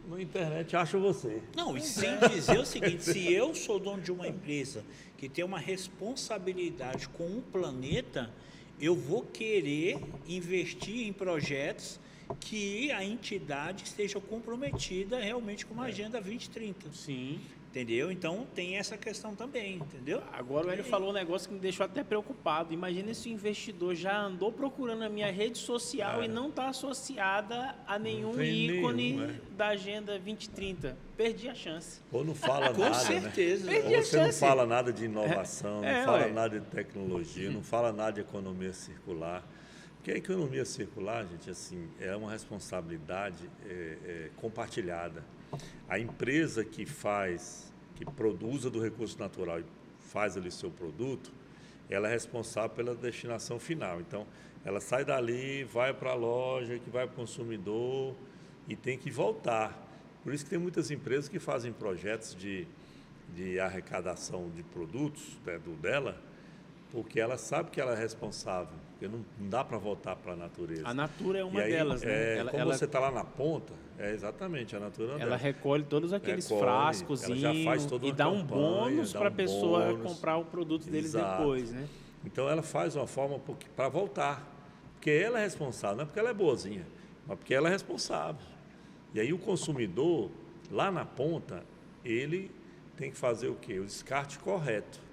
na internet, acha você. Não, e sem dizer o seguinte, se eu sou dono de uma empresa que tem uma responsabilidade com o planeta, eu vou querer investir em projetos que a entidade esteja comprometida realmente com uma Agenda 2030. Sim. Entendeu? Então, tem essa questão também, entendeu? Agora, o Hélio falou um negócio que me deixou até preocupado. Imagina se o investidor já andou procurando a minha rede social e não está associada a nenhum ícone da Agenda 2030. Perdi a chance. Ou não fala com nada, certeza. né? Ou você não fala nada de inovação, não fala ué. nada de tecnologia, não fala nada de economia circular. Porque a economia circular, gente, assim, é uma responsabilidade compartilhada. A empresa que produz do recurso natural e faz ali seu produto, ela é responsável pela destinação final. Então, ela sai dali, vai para a loja, que vai para o consumidor e tem que voltar. Por isso que tem muitas empresas que fazem projetos de arrecadação de produtos, né, dela, porque ela sabe que ela é responsável, porque não dá para voltar para a natureza. A Natura é uma delas, né? Como você está lá na ponta, exatamente, a Natura ela recolhe todos aqueles frascos e dá um bônus para a pessoa comprar o produto deles depois, né? Então ela faz uma forma para voltar, porque ela é responsável, não é porque ela é boazinha, mas porque ela é responsável. E aí o consumidor, lá na ponta, ele tem que fazer o quê? O descarte correto.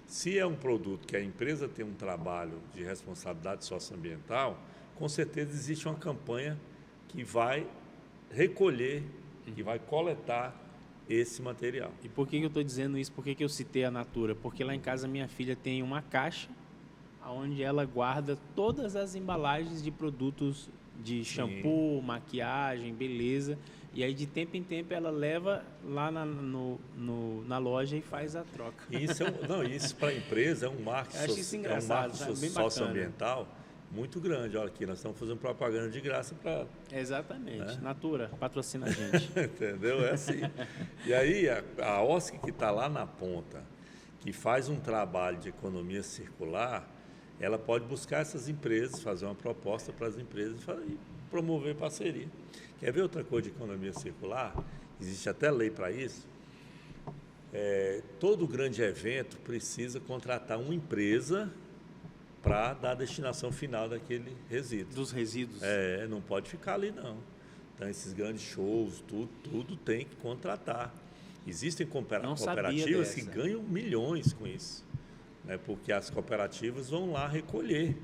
Se é um produto que a empresa tem um trabalho de responsabilidade socioambiental, com certeza existe uma campanha que vai recolher, que vai coletar esse material. E por que eu estou dizendo isso? Por que eu citei a Natura? Porque lá em casa minha filha tem uma caixa onde ela guarda todas as embalagens de produtos de shampoo, maquiagem, beleza. E aí, de tempo em tempo, ela leva lá na loja e faz a troca. Isso para a empresa é um marketing socioambiental muito grande. Olha aqui, nós estamos fazendo propaganda de graça para... Exatamente. Né? Natura, patrocina a gente. Entendeu? É assim. E aí, a OSC que está lá na ponta, que faz um trabalho de economia circular, ela pode buscar essas empresas, fazer uma proposta para as empresas e promover parceria. Quer ver outra coisa de economia circular? Existe até lei para isso. Todo grande evento precisa contratar uma empresa para dar a destinação final daquele resíduo. Dos resíduos. Não pode ficar ali, não. Então, esses grandes shows, tudo tem que contratar. Existem cooperativas que ganham milhões com isso, né? Porque as cooperativas vão lá recolher.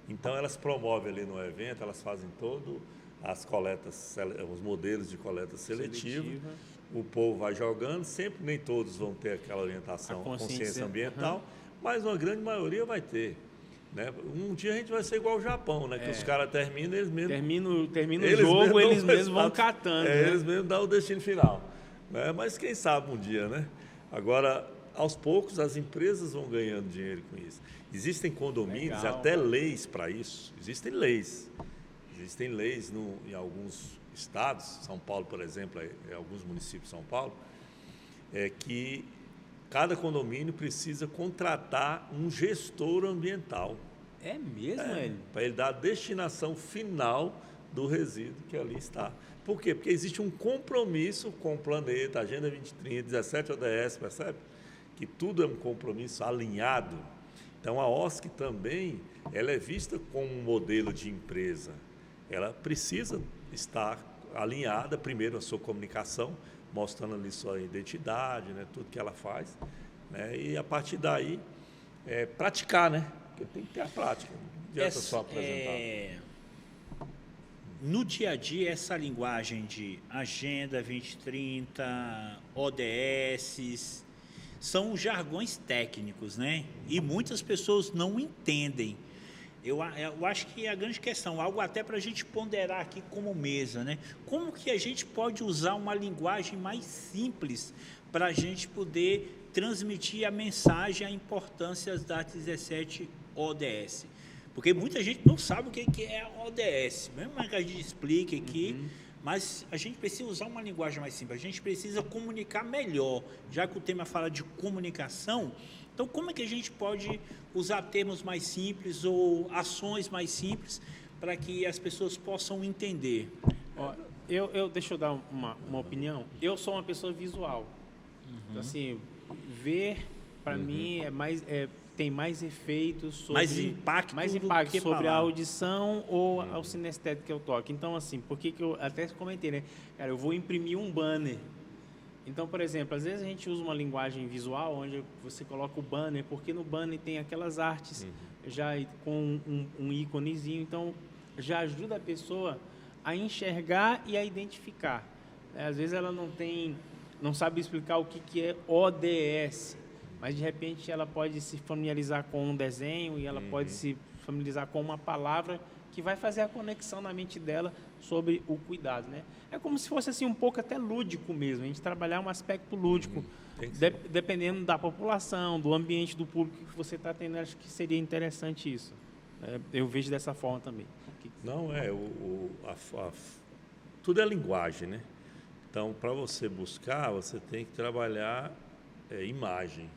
Então, elas promovem ali no evento, elas fazem as coletas, os modelos de coleta seletiva. O povo vai jogando, sempre nem todos vão ter aquela orientação, consciência ambiental, mas uma grande maioria vai ter. Né? Um dia a gente vai ser igual ao Japão, né? Que os caras terminam, eles mesmos... Termina o jogo, eles mesmos vão catando. Né? Eles mesmos dão o destino final. Né? Mas quem sabe um dia, né? Agora, aos poucos, as empresas vão ganhando dinheiro com isso. Existem condomínios, até leis para isso. Existem leis em alguns estados, São Paulo, por exemplo, em alguns municípios de São Paulo, que cada condomínio precisa contratar um gestor ambiental. É mesmo, Hélio? Para ele dar a destinação final do resíduo que ali está. Por quê? Porque existe um compromisso com o planeta, Agenda 2030, 17 ODS, percebe? Que tudo é um compromisso alinhado. Então, a OSC também ela é vista como um modelo de empresa. ela precisa estar alinhada, primeiro, a sua comunicação, mostrando ali sua identidade, né, tudo que ela faz, né, e a partir daí, praticar, né? Porque tem que ter a prática, não adianta só apresentar. No dia a dia, essa linguagem de Agenda 2030, ODS, são jargões técnicos, né? E muitas pessoas não entendem. Eu acho que é a grande questão, algo até para a gente ponderar aqui como mesa, né? Como que a gente pode usar uma linguagem mais simples para a gente poder transmitir a mensagem, a importância das 17 ODS? Porque muita gente não sabe o que é a ODS, mesmo que a gente explique aqui, mas a gente precisa usar uma linguagem mais simples, a gente precisa comunicar melhor, já que o tema fala de comunicação. Então, como é que a gente pode usar termos mais simples ou ações mais simples para que as pessoas possam entender? Deixa eu dar uma opinião. Eu sou uma pessoa visual. Então, assim, ver, para mim, tem mais efeitos sobre... Mais impacto sobre falar. a audição ou ao sinestésico que eu toco. Então, assim, por que eu até comentei, né? Cara, eu vou imprimir um banner. Então, por exemplo, às vezes a gente usa uma linguagem visual onde você coloca o banner, porque no banner tem aquelas artes já com um íconezinho, então já ajuda a pessoa a enxergar e a identificar. Às vezes ela não sabe explicar o que é ODS, mas de repente ela pode se familiarizar com um desenho e ela pode se familiarizar com uma palavra que vai fazer a conexão na mente dela sobre o cuidado, né? É como se fosse assim um pouco até lúdico mesmo, a gente trabalhar um aspecto lúdico, dependendo da população, do ambiente, do público que você está tendo, acho que seria interessante isso. Eu vejo dessa forma também. Não, tudo é linguagem, né? Então, para você buscar, você tem que trabalhar imagem.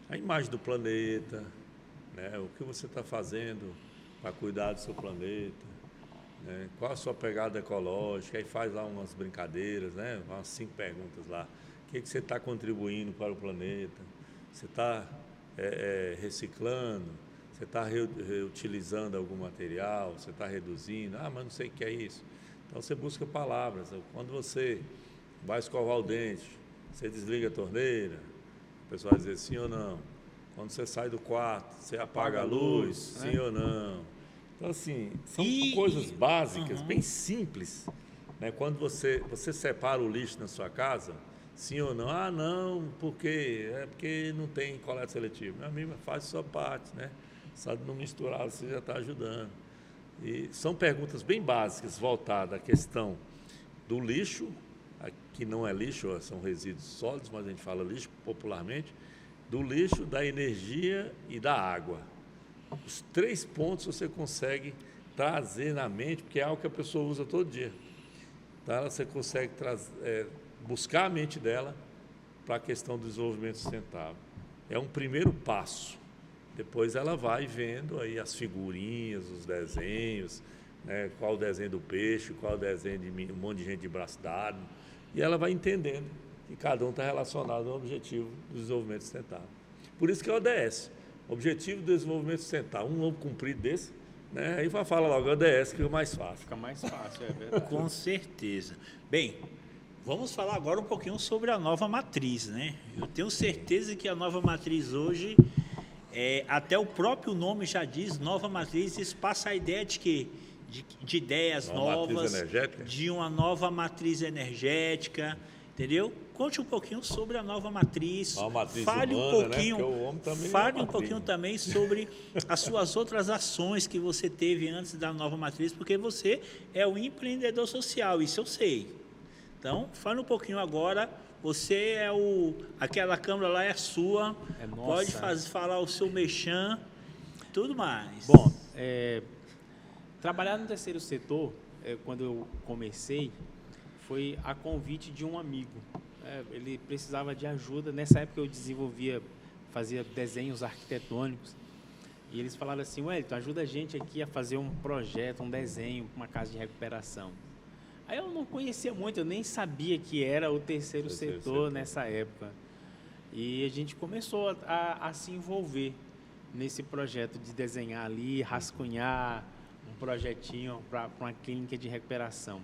A imagem do planeta, né? O que você está fazendo para cuidar do seu planeta, né? Qual a sua pegada ecológica, aí faz lá umas brincadeiras, né? Umas 5 perguntas lá. O que você está contribuindo para o planeta? Você está reciclando? Você está reutilizando algum material? Você está reduzindo? Mas não sei o que é isso. Então você busca palavras. Quando você vai escovar o dente, você desliga a torneira, o pessoal vai dizer sim ou não. Quando você sai do quarto, você apaga a luz, sim ou não. Então, assim, são coisas básicas, bem simples, né? Quando você separa o lixo na sua casa, sim ou não? Não, porque não tem coleta seletiva. Meu amigo, faz a sua parte, né? Só de não misturar, você já está ajudando. E são perguntas bem básicas, voltadas à questão do lixo, que não é lixo, são resíduos sólidos, mas a gente fala lixo popularmente, do lixo, da energia e da água. Os 3 pontos você consegue trazer na mente, porque é algo que a pessoa usa todo dia. Então, você consegue buscar a mente dela para a questão do desenvolvimento sustentável. É um primeiro passo. Depois ela vai vendo aí as figurinhas, os desenhos, né? Qual o desenho do peixe, qual o desenho de um monte de gente de braço dado. E ela vai entendendo que cada um está relacionado ao objetivo do desenvolvimento sustentável. Por isso que é o ODS, Objetivo de Desenvolvimento Sustentável. Um longo comprido desse, né? Aí vai falar logo ODS, que fica mais fácil. Fica mais fácil, é verdade. Com certeza. Bem, vamos falar agora um pouquinho sobre a nova matriz, né? Eu tenho certeza que a nova matriz hoje, até o próprio nome já diz, nova matriz, isso passa a ideia de quê? De ideias novas, de uma nova matriz energética, entendeu? Conte um pouquinho sobre a nova matriz. Fale humana, um pouquinho, né? Porque o homem também fale um pouquinho também sobre as suas outras ações que você teve antes da nova matriz, porque você é um empreendedor social, isso eu sei. Então, fale um pouquinho agora. Você aquela câmera lá é sua. É nossa. Pode falar o seu merchan, tudo mais. Bom, trabalhar no terceiro setor, quando eu comecei, foi a convite de um amigo. Ele precisava de ajuda. Nessa época eu fazia desenhos arquitetônicos. E eles falaram assim, Wellington, ajuda a gente aqui a fazer um projeto, um desenho para uma casa de recuperação. Aí eu não conhecia muito, eu nem sabia que era o terceiro setor nessa época. E a gente começou a se envolver nesse projeto de desenhar ali, rascunhar um projetinho para uma clínica de recuperação.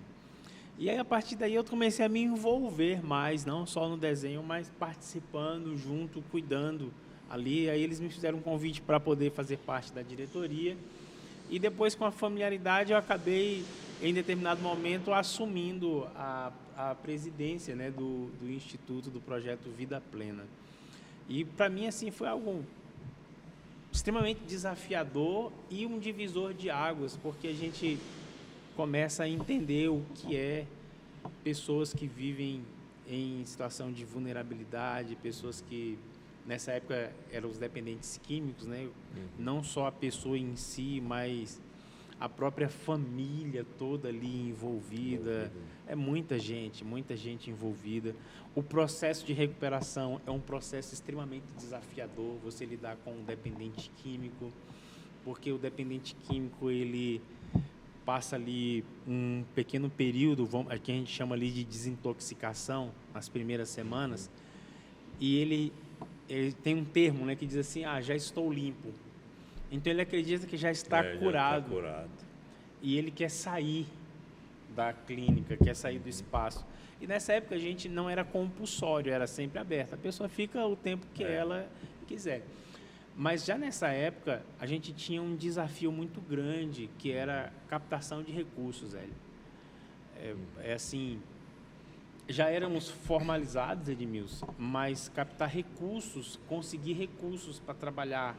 E aí, a partir daí, eu comecei a me envolver mais, não só no desenho, mas participando junto, cuidando ali. Aí eles me fizeram um convite para poder fazer parte da diretoria. E depois, com a familiaridade, eu acabei, em determinado momento, assumindo a presidência, né, do Instituto, do projeto Vida Plena. E, para mim, assim, foi algo extremamente desafiador e um divisor de águas, porque a gente começa a entender o que é pessoas que vivem em situação de vulnerabilidade, pessoas que nessa época eram os dependentes químicos, né? Não só a pessoa em si, mas a própria família toda ali envolvida. É muita gente envolvida. O processo de recuperação é um processo extremamente desafiador, você lidar com um dependente químico, porque o dependente químico, ele passa ali um pequeno período, que a gente chama ali de desintoxicação, nas primeiras semanas, e ele tem um termo, né, que diz assim, já estou limpo. Então ele acredita que já está curado. Já está curado. E ele quer sair da clínica, quer sair do espaço. E nessa época a gente não era compulsório, era sempre aberto. A pessoa fica o tempo que ela quiser. Mas já nessa época, a gente tinha um desafio muito grande, que era captação de recursos, Hélio. Assim, já éramos formalizados, Edmilson, mas captar recursos, conseguir recursos para trabalhar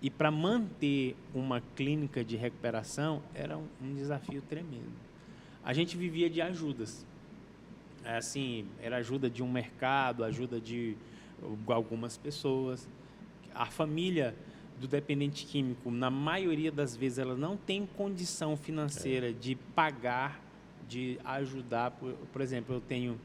e para manter uma clínica de recuperação era um desafio tremendo. A gente vivia de ajudas. Assim, era ajuda de um mercado, ajuda de algumas pessoas. A família do dependente químico, na maioria das vezes, ela não tem condição financeira de pagar, de ajudar. Por exemplo, eu tenho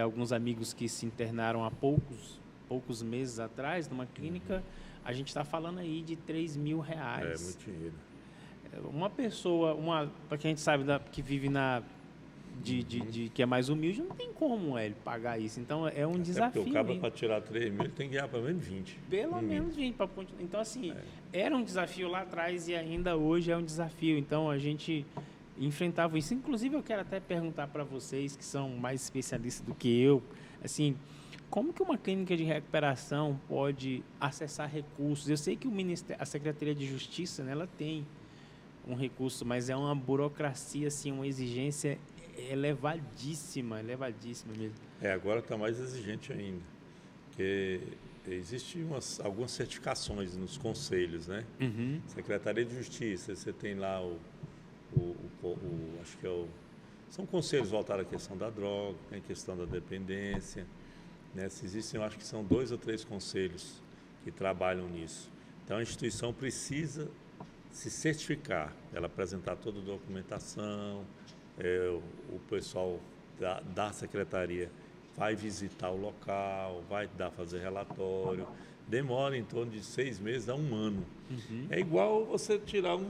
alguns amigos que se internaram há poucos meses atrás, numa clínica, a gente está falando aí de R$3.000. É muito dinheiro. Uma pessoa, para quem a gente sabe que vive que é mais humilde, não tem como ele pagar isso. Então, é um desafio. Porque o cara, para tirar 3.000, ele tem que ganhar pelo menos 20. Pelo menos 20. Então, assim, era um desafio lá atrás e ainda hoje é um desafio. Então, a gente enfrentava isso. Inclusive, eu quero até perguntar para vocês, que são mais especialistas do que eu, assim, como que uma clínica de recuperação pode acessar recursos? Eu sei que a Secretaria de Justiça, né, ela tem um recurso, mas é uma burocracia, assim, uma exigência elevadíssima mesmo. Agora está mais exigente ainda, porque existem algumas certificações nos conselhos, né? Secretaria de Justiça, você tem lá acho que são conselhos voltados à questão da droga, tem a questão da dependência, né? Existem, eu acho que são 2 ou 3 conselhos que trabalham nisso. Então a instituição precisa se certificar, ela apresentar toda a documentação, o pessoal da secretaria vai visitar o local, vai fazer relatório, demora em torno de 6 meses a 1 ano. É igual você tirar um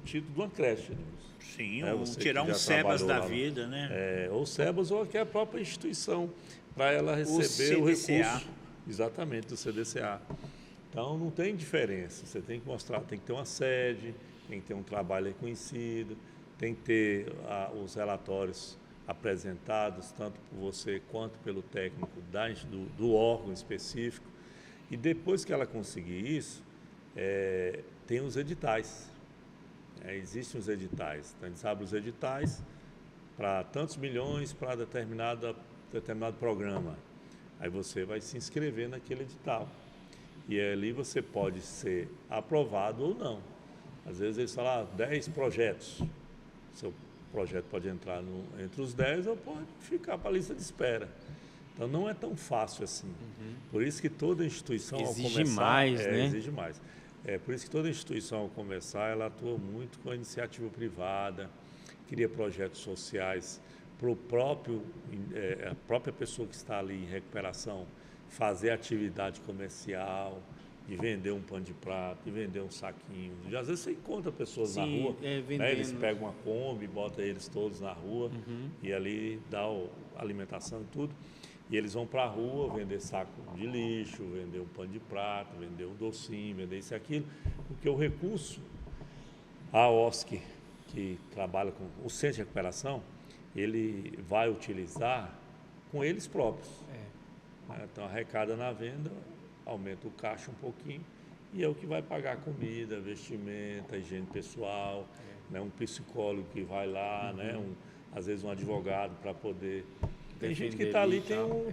título de uma creche. Né? Sim, ou tirar um SEBAS da vida, né? Ou SEBAS, ou até a própria instituição, para ela receber o recurso. Exatamente, do CDCA. Então, não tem diferença. Você tem que mostrar, tem que ter uma sede, tem que ter um trabalho reconhecido, tem que ter os relatórios apresentados, tanto por você quanto pelo técnico do órgão específico. E depois que ela conseguir isso, tem os editais. Existem os editais. Então, a gente abre os editais para tantos milhões para determinado programa. Aí você vai se inscrever naquele edital. E ali você pode ser aprovado ou não. Às vezes eles falam 10 projetos. Seu projeto pode entrar entre os 10 ou pode ficar para a lista de espera. Então não é tão fácil assim. Por isso que toda instituição exige mais, né? Exige mais. Por isso que toda instituição ao começar, ela atua muito com a iniciativa privada, cria projetos sociais para a própria pessoa que está ali em recuperação fazer atividade comercial, de vender um pano de prato, de vender um saquinho. Às vezes você encontra pessoas na rua, né? Eles pegam uma Kombi, botam eles todos na rua e ali dá a alimentação e tudo. E eles vão para a rua vender saco de lixo, vender um pano de prato, vender um docinho, vender isso e aquilo, porque o recurso, A OSC, que trabalha com o centro de recuperação, ele vai utilizar com eles próprios. Né? Então, arrecada na venda, aumenta o caixa um pouquinho e é o que vai pagar a comida, vestimenta, higiene pessoal, né? Um psicólogo que vai lá, né? Às vezes um advogado para poder... Tem gente que está ali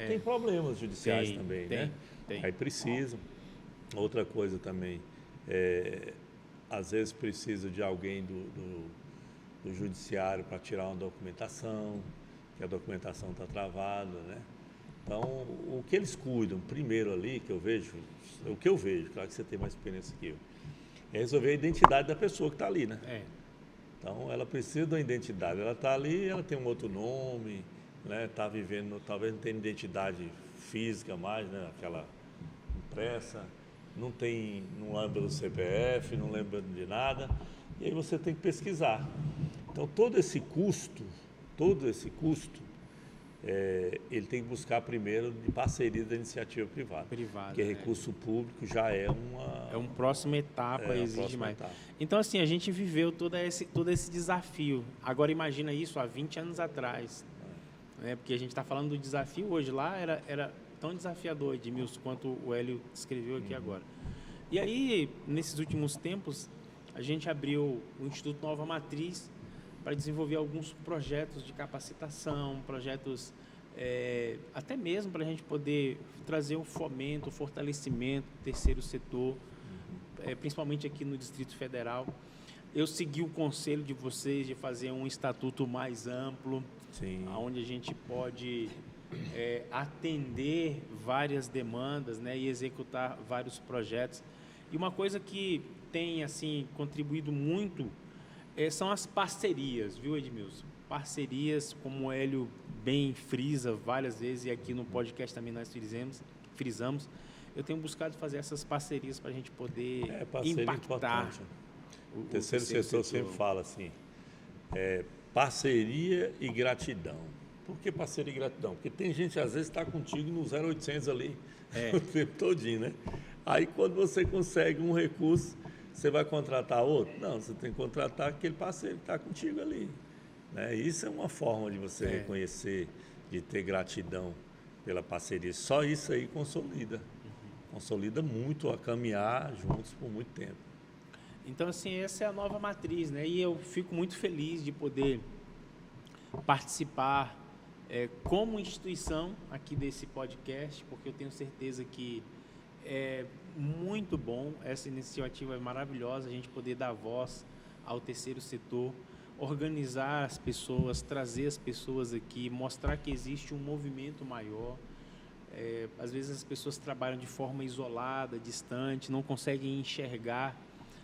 tem problemas judiciais também, né? Aí precisa. Outra coisa também, às vezes precisa de alguém do judiciário para tirar uma documentação, que a documentação está travada, né? Então, o que eles cuidam primeiro ali, o que eu vejo, claro que você tem mais experiência que eu, é resolver a identidade da pessoa que está ali, né? Então, ela precisa de uma identidade, ela está ali, ela tem um outro nome, né? Está vivendo, talvez não tenha identidade física mais, né? Aquela impressa, não lembra do CPF, não lembra de nada, e aí você tem que pesquisar. Então, todo esse custo, ele tem que buscar primeiro de parceria da iniciativa privada, porque recurso público já é uma próxima etapa, exige mais. Etapa. Então, assim, a gente viveu todo esse desafio. Agora, imagina isso há 20 anos atrás, né? Porque a gente está falando do desafio hoje. Lá era tão desafiador, Edmilson, quanto o Hélio descreveu aqui agora. E aí, nesses últimos tempos, a gente abriu o Instituto Nova Matriz para desenvolver alguns projetos de capacitação, projetos até mesmo para a gente poder trazer o fomento, o fortalecimento do terceiro setor, principalmente aqui no Distrito Federal. Eu segui o conselho de vocês de fazer um estatuto mais amplo, onde a gente pode atender várias demandas, né, e executar vários projetos. E uma coisa que tem assim contribuído muito são as parcerias, viu, Edmilson? Parcerias, como o Hélio bem frisa várias vezes, e aqui no podcast também nós frisamos. Eu tenho buscado fazer essas parcerias para a gente poder impactar. O terceiro setor sempre fala assim, parceria e gratidão. Por que parceria e gratidão? Porque tem gente, às vezes, que está contigo no 0800 ali, o tempo todinho, né? Aí, quando você consegue um recurso, você vai contratar outro? Não, você tem que contratar aquele parceiro que está contigo ali. Né? Isso é uma forma de você reconhecer, de ter gratidão pela parceria. Só isso aí consolida. Consolida muito a caminhar juntos por muito tempo. Então, assim, essa é a nova matriz, né? E eu fico muito feliz de poder participar como instituição aqui desse podcast, porque eu tenho certeza que é muito bom, essa iniciativa é maravilhosa, a gente poder dar voz ao terceiro setor, organizar as pessoas, trazer as pessoas aqui, mostrar que existe um movimento maior. Às vezes as pessoas trabalham de forma isolada, distante, não conseguem enxergar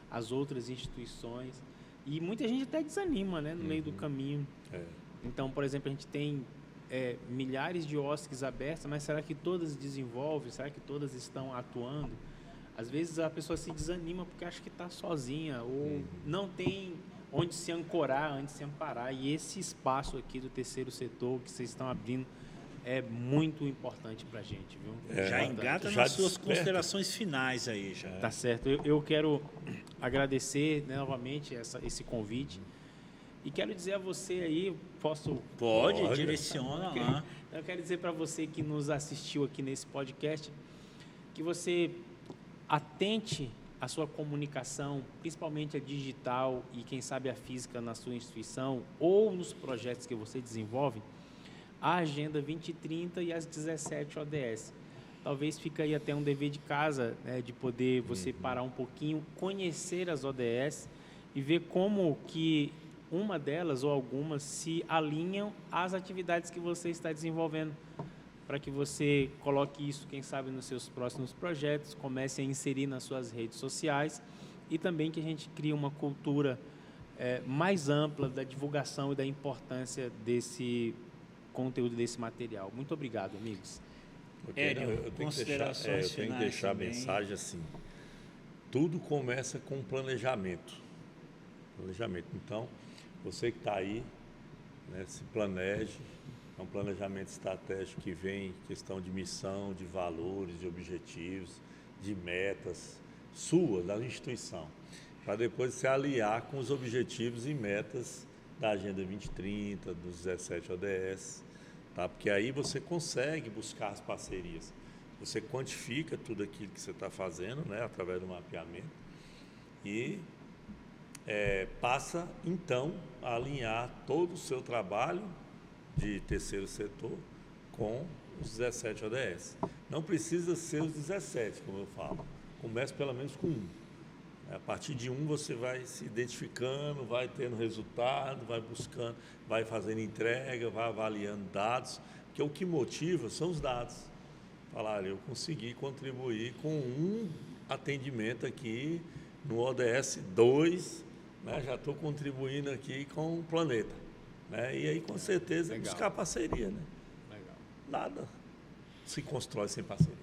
as outras instituições e muita gente até desanima, né, no meio do caminho. Então, por exemplo, a gente tem milhares de OSCs abertas, mas será que todas desenvolvem? Será que todas estão atuando? Às vezes a pessoa se desanima porque acha que está sozinha ou não tem onde se ancorar, onde se amparar. E esse espaço aqui do terceiro setor que vocês estão abrindo é muito importante para a gente, viu? Já engata nas suas considerações finais aí, já. Tá certo. Eu quero agradecer, né, novamente esse convite. E quero dizer a você aí, Pode, direciona lá. Eu quero dizer para você que nos assistiu aqui nesse podcast, que você atente a sua comunicação, principalmente a digital e quem sabe a física na sua instituição ou nos projetos que você desenvolve, a Agenda 2030 e as 17 ODS. Talvez fique aí até um dever de casa, né, de poder você parar um pouquinho, conhecer as ODS e ver como que uma delas ou algumas se alinham às atividades que você está desenvolvendo, para que você coloque isso, quem sabe, nos seus próximos projetos, comece a inserir nas suas redes sociais e também que a gente crie uma cultura mais ampla da divulgação e da importância desse conteúdo, desse material. Muito obrigado, amigos. Eu tenho que deixar a mensagem assim, tudo começa com planejamento. Então, você que está aí, né, se planeje, é um planejamento estratégico que vem questão de missão, de valores, de objetivos, de metas suas, da instituição. para depois se aliar com os objetivos e metas da Agenda 2030, dos 17 ODS, tá? Porque aí você consegue buscar as parcerias. Você quantifica tudo aquilo que você está fazendo, né, através do mapeamento, e passa, então, a alinhar todo o seu trabalho de terceiro setor com os 17 ODS. Não precisa ser os 17, como eu falo. Comece pelo menos com um. A partir de um você vai se identificando, vai tendo resultado, vai buscando, vai fazendo entrega, vai avaliando dados, porque o que motiva são os dados. Falar, eu consegui contribuir com um atendimento aqui no ODS 2, né? Já estou contribuindo aqui com o planeta. Né? E aí, com certeza, Legal. buscar parceria. Né? Legal. Nada se constrói sem parceria.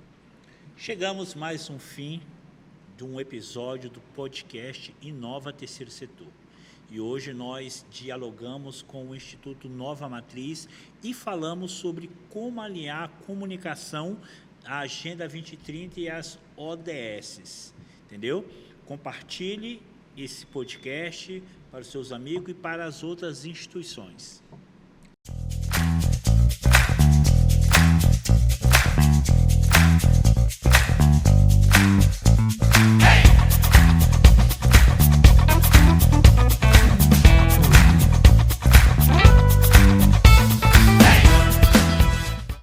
Chegamos mais um fim de um episódio do podcast Inova Terceiro Setor. E hoje nós dialogamos com o Instituto Nova Matriz e falamos sobre como alinhar a comunicação, a Agenda 2030 e as ODS. Entendeu? Compartilhe esse podcast para os seus amigos e para as outras instituições.